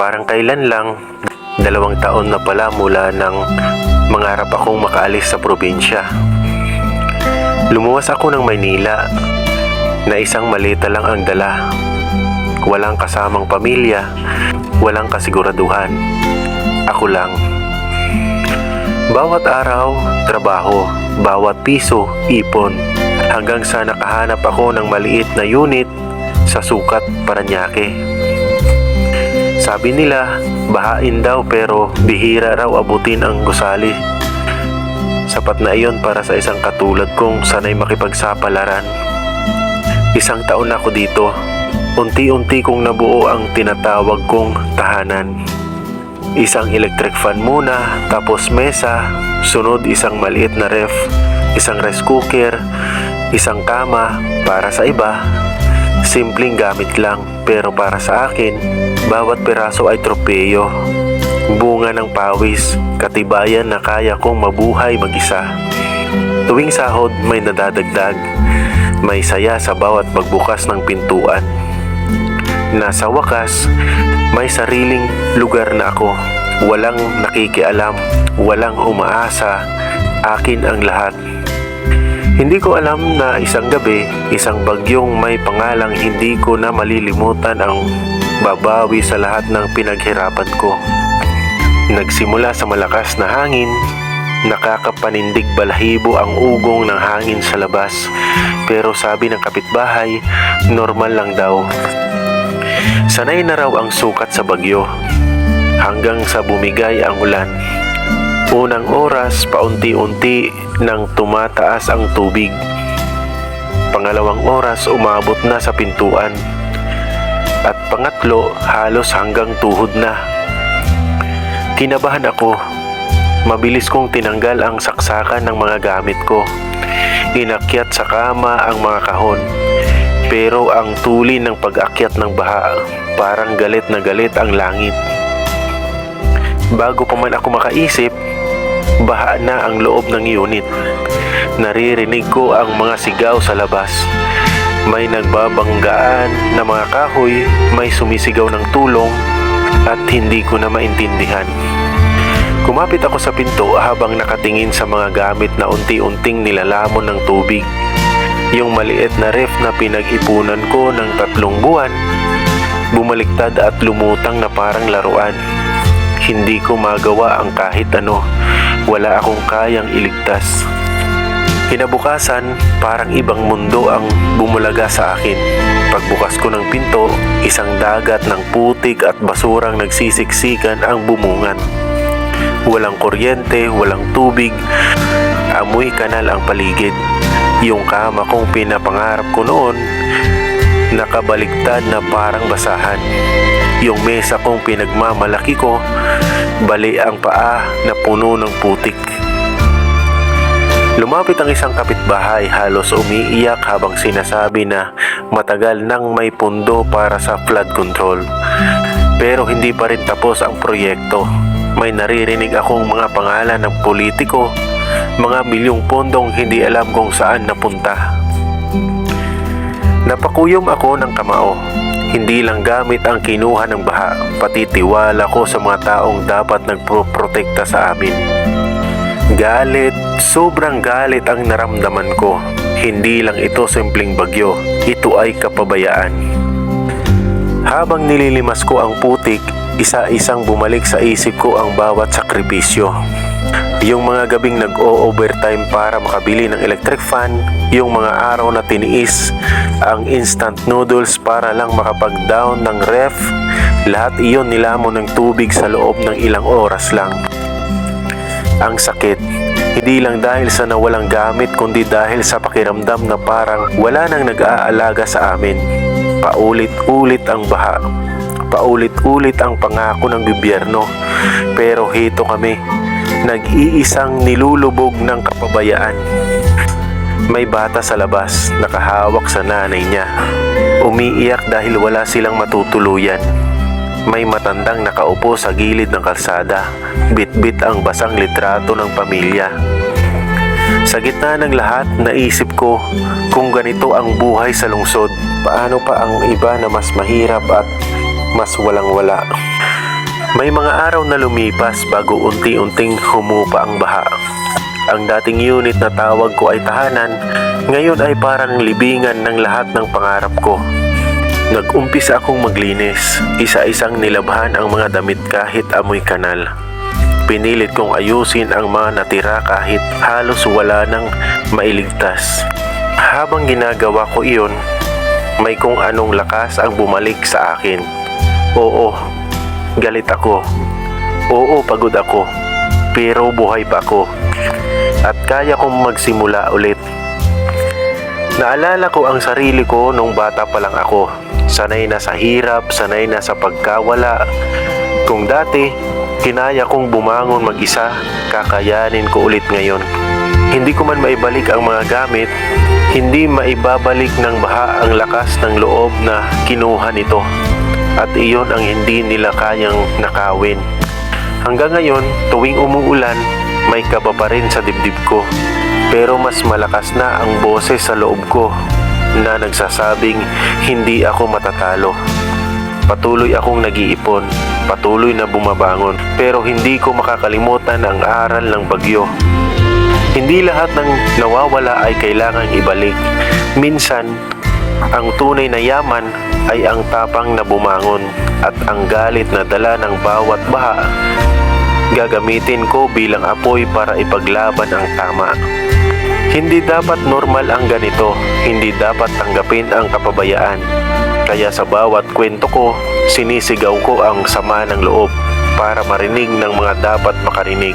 Parang kailan lang, 2 taon na pala mula nang mangarap akong makaalis sa probinsya. Lumuwas ako ng Maynila na isang maleta lang ang dala. Walang kasamang pamilya, walang kasiguraduhan. Ako lang. Bawat araw, trabaho. Bawat piso, ipon. Hanggang sa nakahanap ako ng maliit na unit sa Sukat, Parañaque. Sabi nila, bahain daw pero bihira raw abutin ang gusali. Sapat na iyon para sa isang katulad kong sanay makipagsapalaran. 1 taon na ako dito. Unti-unti kong nabuo ang tinatawag kong tahanan. Isang electric fan muna, tapos mesa, sunod isang maliit na ref, isang rice cooker, isang kama. Para sa iba, simpleng gamit lang, pero para sa akin, bawat piraso ay tropeyo. Bunga ng pawis, katibayan na kaya kong mabuhay mag-isa. Tuwing sahod may nadadagdag, may saya sa bawat pagbukas ng pintuan. Nasa wakas, may sariling lugar na ako. Walang nakikialam, walang umaasa, akin ang lahat. Hindi ko alam na isang gabi, isang bagyong may pangalang hindi ko na malilimutan ang babawi sa lahat ng pinaghirapan ko. Nagsimula sa malakas na hangin, nakakapanindig balahibo ang ugong ng hangin sa labas. Pero sabi ng kapitbahay, normal lang daw. Sanay na raw ang sukat sa bagyo, hanggang sa bumigay ang ulan. Unang oras, paunti-unti nang tumataas ang tubig. Pangalawang oras, umabot na sa pintuan. At pangatlo, halos hanggang tuhod na. Kinabahan ako. Mabilis kong tinanggal ang saksakan ng mga gamit ko. Inakyat sa kama ang mga kahon. Pero ang tuli ng pag-akyat ng baha, parang galit na galit ang langit. Bago pa man ako makaisip, baha na ang loob ng unit. Naririnig ko ang mga sigaw sa labas. May nagbabanggaan na mga kahoy, may sumisigaw ng tulong, at hindi ko na maintindihan. Kumapit ako sa pinto habang nakatingin sa mga gamit na unti-unting nilalamon ng tubig. Yung maliit na ref na pinag-ipunan ko ng 3 buwan, bumaliktad at lumutang na parang laruan. Hindi ko magawa ang kahit ano. Wala akong kayang iligtas. Kinabukasan, parang ibang mundo ang bumulaga sa akin. Pagbukas ko ng pinto, isang dagat ng putik at basurang nagsisiksikan ang bumungan. Walang kuryente, walang tubig, amoy kanal ang paligid. Yung kama kong pinapangarap ko noon, nakabaliktad na parang basahan. Yung mesa kong pinagmamalaki ko, bali ang paa na puno ng putik. Lumapit ang isang kapitbahay, halos umiiyak habang sinasabi na matagal nang may pundo para sa flood control. Pero hindi pa rin tapos ang proyekto. May naririnig akong mga pangalan ng politiko, mga milyong pondong hindi alam kung saan napunta. Napakuyom ako ng kamao. Hindi lang gamit ang kinuha ng baha, pati tiwala ko sa mga taong dapat nagproprotekta sa amin. Galit, sobrang galit ang naramdaman ko. Hindi lang ito simpleng bagyo, ito ay kapabayaan. Habang nililimas ko ang putik, isa-isang bumalik sa isip ko ang bawat sakripisyo. Yung mga gabing nag-o-overtime para makabili ng electric fan, yung mga araw na tiniis ang instant noodles para lang makapag-down ng ref, lahat iyon nilamon ng tubig sa loob ng ilang oras lang. Ang sakit, hindi lang dahil sa nawalang gamit kundi dahil sa pakiramdam na parang wala nang nag-aalaga sa amin. Paulit-ulit ang baha, paulit-ulit ang pangako ng gobyerno, pero hito kami, nag-iisang nilulubog ng kapabayaan. May bata sa labas, nakahawak sa nanay niya. Umiiyak dahil wala silang matutuluyan. May matandang nakaupo sa gilid ng kalsada, bit-bit ang basang litrato ng pamilya. Sa gitna ng lahat, naisip ko, kung ganito ang buhay sa lungsod, paano pa ang iba na mas mahirap at mas walang-wala? May mga araw na lumipas bago unti-unting humupa ang baha. Ang dating unit na tawag ko ay tahanan, ngayon ay parang libingan ng lahat ng pangarap ko. Nag-umpisa akong maglinis, isa-isang nilabhan ang mga damit kahit amoy kanal. Pinilit kong ayusin ang mga natira kahit halos wala nang mailigtas. Habang ginagawa ko iyon, may kung anong lakas ang bumalik sa akin. Oo, galit ako. Oo, pagod ako. Pero buhay pa ako. At kaya kong magsimula ulit. Naalala ko ang sarili ko nung bata pa lang ako. Sanay na sa hirap, sanay na sa pagkawala. Kung dati, kinaya kong bumangon mag-isa, kakayanin ko ulit ngayon. Hindi ko man maibalik ang mga gamit, hindi maibabalik ng baha ang lakas ng loob na kinuha nito. At iyon ang hindi nila kayang nakawin. Hanggang ngayon, tuwing umuulan, may kaba pa rin sa dibdib ko. Pero mas malakas na ang boses sa loob ko na nagsasabing hindi ako matatalo. Patuloy akong nag-iipon, patuloy na bumabangon, pero hindi ko makakalimutan ang aral ng bagyo. Hindi lahat ng nawawala ay kailangang ibalik. Minsan, ang tunay na yaman ay ang tapang na bumangon at ang galit na dala ng bawat baha. Gagamitin ko bilang apoy para ipaglaban ang tama. Hindi dapat normal ang ganito, hindi dapat tanggapin ang kapabayaan. Kaya sa bawat kwento ko, sinisigaw ko ang sama ng loob para marinig ng mga dapat makarinig.